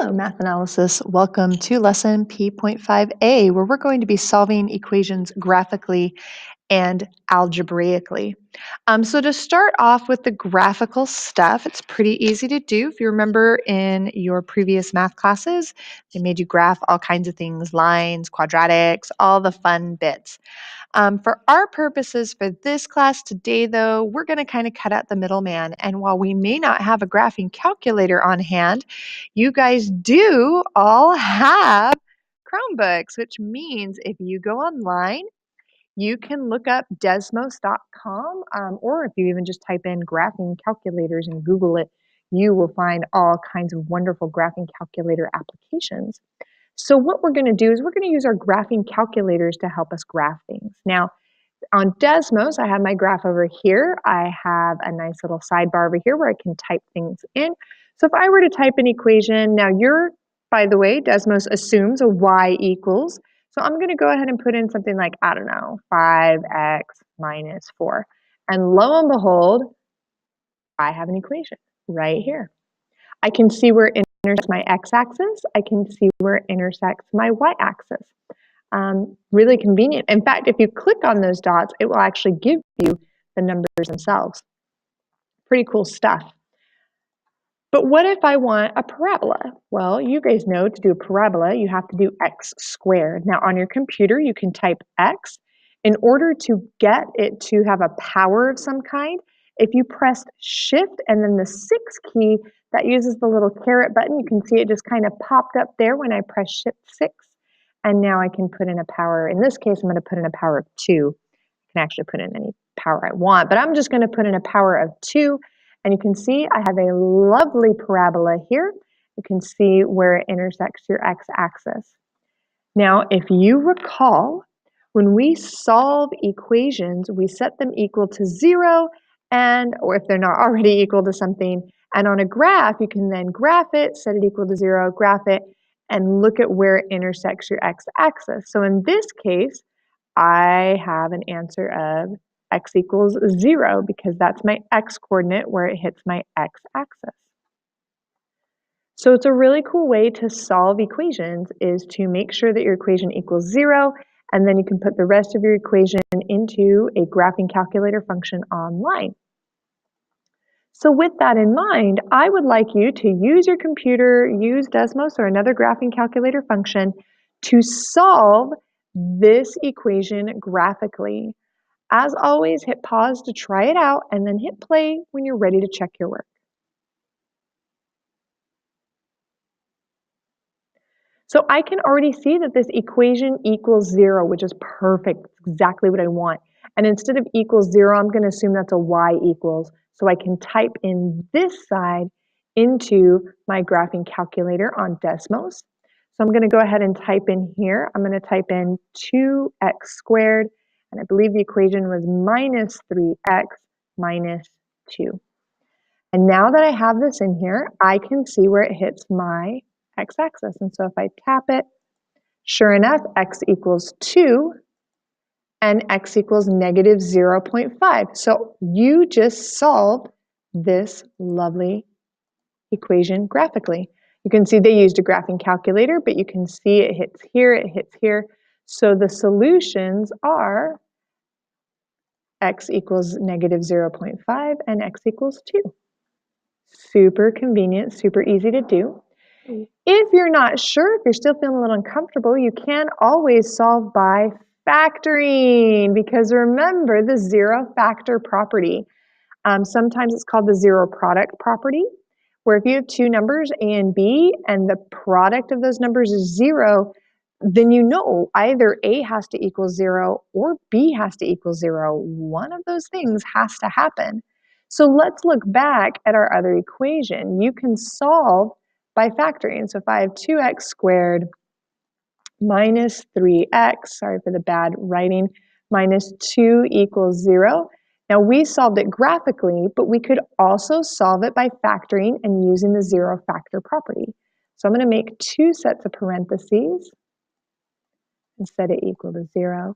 Hello, Math Analysis. Welcome to lesson P.5A, where we're going to be solving equations graphically and algebraically. So to start off with the graphical stuff, it's pretty easy to do. If you remember in your previous math classes, they made you graph all kinds of things, lines, quadratics, all the fun bits. For our purposes for this class today, though, we're going to kind of cut out the middleman. And while we may not have a graphing calculator on hand, you guys do all have Chromebooks, which means if you go online, you can look up desmos.com, or if you even just type in graphing calculators and Google it, you will find all kinds of wonderful graphing calculator applications. So what we're going to do is we're going to use our graphing calculators to help us graph things. Now, on Desmos, I have my graph over here. I have a nice little sidebar over here where I can type things in. So if I were to type an equation, now by the way, Desmos assumes a y equals. So I'm going to go ahead and put in something like, I don't know, 5x minus 4. And lo and behold, I have an equation right here. I can see where it intersects my x-axis. I can see where it intersects my y-axis. Really convenient. In fact, if you click on those dots, it will actually give you the numbers themselves. Pretty cool stuff. But what if I want a parabola? Well, you guys know to do a parabola, you have to do x squared. Now, on your computer, you can type x. In order to get it to have a power of some kind, if you press Shift and then the 6 key, that uses the little caret button. You can see it just kind of popped up there when I press Shift 6. And now I can put in a power. In this case, I'm going to put in a power of 2. I can actually put in any power I want, but I'm just going to put in a power of 2. And you can see I have a lovely parabola here. You can see where it intersects your x-axis. Now, if you recall, when we solve equations, we set them equal to 0, or if they're not already equal to something. And on a graph, you can then graph it, set it equal to 0, graph it, and look at where it intersects your x-axis. So in this case, I have an answer of x equals 0 because that's my x-coordinate where it hits my x-axis. So it's a really cool way to solve equations is to make sure that your equation equals 0, and then you can put the rest of your equation into a graphing calculator function online. So with that in mind, I would like you to use your computer, use Desmos or another graphing calculator function to solve this equation graphically. As always, hit pause to try it out and then hit play when you're ready to check your work. So I can already see that this equation equals 0, which is perfect. It's exactly what I want. And instead of equals 0, I'm going to assume that's a y equals. So I can type in this side into my graphing calculator on Desmos. So I'm going to go ahead and type in here. I'm going to type in 2x squared, and I believe the equation was minus 3x minus 2. And now that I have this in here, I can see where it hits my x-axis. And so if I tap it, sure enough, x equals 2 and x equals negative 0.5. So you just solved this lovely equation graphically. You can see they used a graphing calculator, but you can see it hits here, it hits here. So the solutions are x equals negative 0.5 and x equals 2. Super convenient, super easy to do. If you're not sure, if you're still feeling a little uncomfortable, you can always solve by factoring, because remember the zero factor property. Sometimes it's called the zero product property, where if you have two numbers, A and B, and the product of those numbers is 0, then you know either A has to equal 0 or B has to equal 0. One of those things has to happen. So let's look back at our other equation. You can solve by factoring. So if I have 2x squared minus 3x, sorry for the bad writing, minus 2 equals 0. Now we solved it graphically, but we could also solve it by factoring and using the zero factor property. So I'm going to make 2 sets of parentheses and set it equal to 0.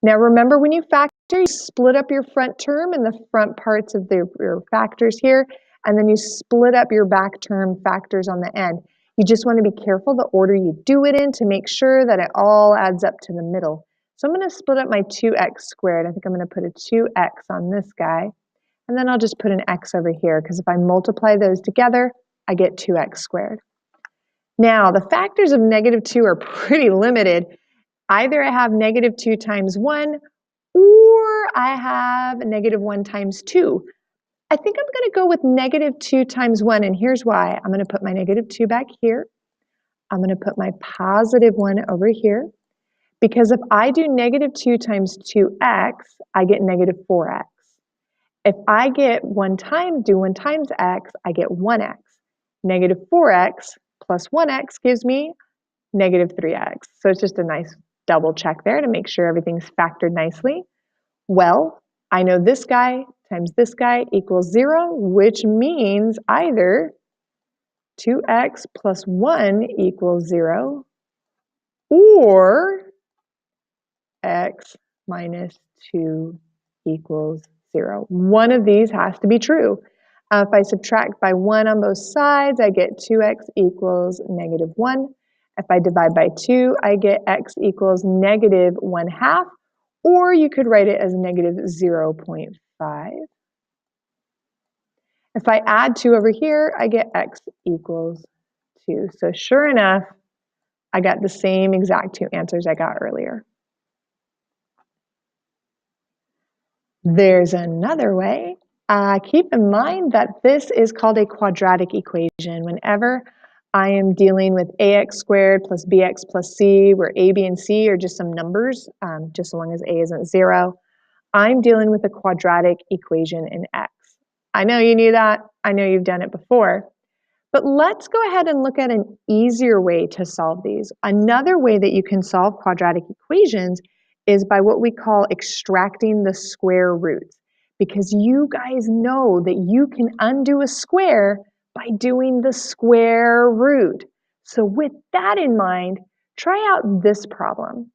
Now remember, when you factor, you split up your front term and the front parts of your factors here, and then you split up your back term factors on the end. You just want to be careful the order you do it in to make sure that it all adds up to the middle. So I'm going to split up my 2x squared. I think I'm going to put a 2x on this guy. And then I'll just put an x over here, because if I multiply those together, I get 2x squared. Now, the factors of -2 are pretty limited. Either I have -2 times 1, or I have -1 times 2. I think I'm going to go with -2 times 1, and here's why. I'm going to put my -2 back here. I'm going to put my +1 over here, because if I do -2 times 2x, I get -4x. If I get do 1 times x, I get 1x. -4x plus 1x gives me -3x. So it's just a nice double check there to make sure everything's factored nicely. Well, I know this guy times this guy equals 0, which means either 2x plus 1 equals 0, or x minus 2 equals 0. One of these has to be true. If I subtract by 1 on both sides, I get 2x equals -1. If I divide by 2, I get x equals -1/2, or you could write it as -0.5. If I add 2 over here, I get x equals 2. So sure enough, I got the same exact two answers I got earlier. There's another way. Keep in mind that this is called a quadratic equation. Whenever I am dealing with ax squared plus bx plus c, where a, b, and c are just some numbers, just so long as a isn't 0, I'm dealing with a quadratic equation in x. I know you knew that. I know you've done it before. But let's go ahead and look at an easier way to solve these. Another way that you can solve quadratic equations is by what we call extracting the square roots. Because you guys know that you can undo a square by doing the square root. So with that in mind, try out this problem.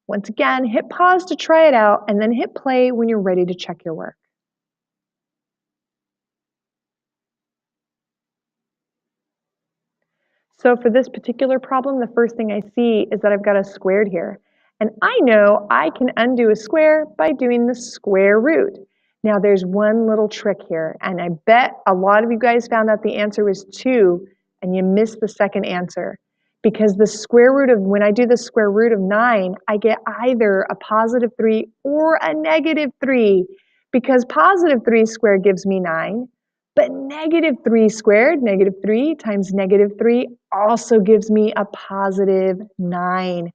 Once again, hit pause to try it out, and then hit play when you're ready to check your work. So for this particular problem, the first thing I see is that I've got a squared here. And I know I can undo a square by doing the square root. Now there's one little trick here, and I bet a lot of you guys found out the answer was 2, and you missed the second answer. Because the square root of, when I do the square root of 9, I get either a +3 or a -3. Because +3 squared gives me 9. But -3 squared, -3 times -3, also gives me a +9.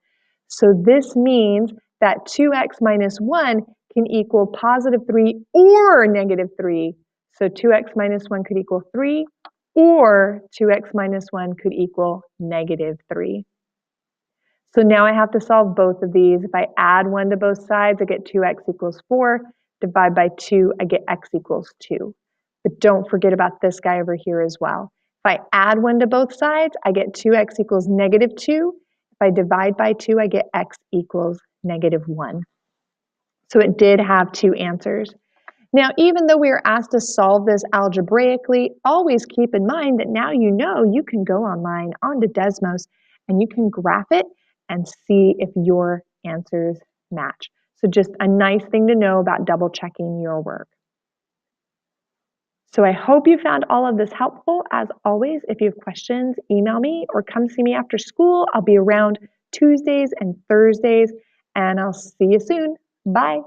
So this means that 2x minus 1 can equal +3 or -3. So 2x minus 1 could equal 3, or 2x minus 1 could equal -3. So now I have to solve both of these. If I add 1 to both sides, I get 2x equals 4. Divide by 2, I get x equals 2. But don't forget about this guy over here as well. If I add 1 to both sides, I get 2x equals -2. If I divide by 2, I get x equals -1. So it did have two answers. Now, even though we are asked to solve this algebraically, always keep in mind that now you know you can go online onto Desmos and you can graph it and see if your answers match. So just a nice thing to know about double checking your work. So I hope you found all of this helpful. As always, if you have questions, email me or come see me after school. I'll be around Tuesdays and Thursdays, and I'll see you soon. Bye.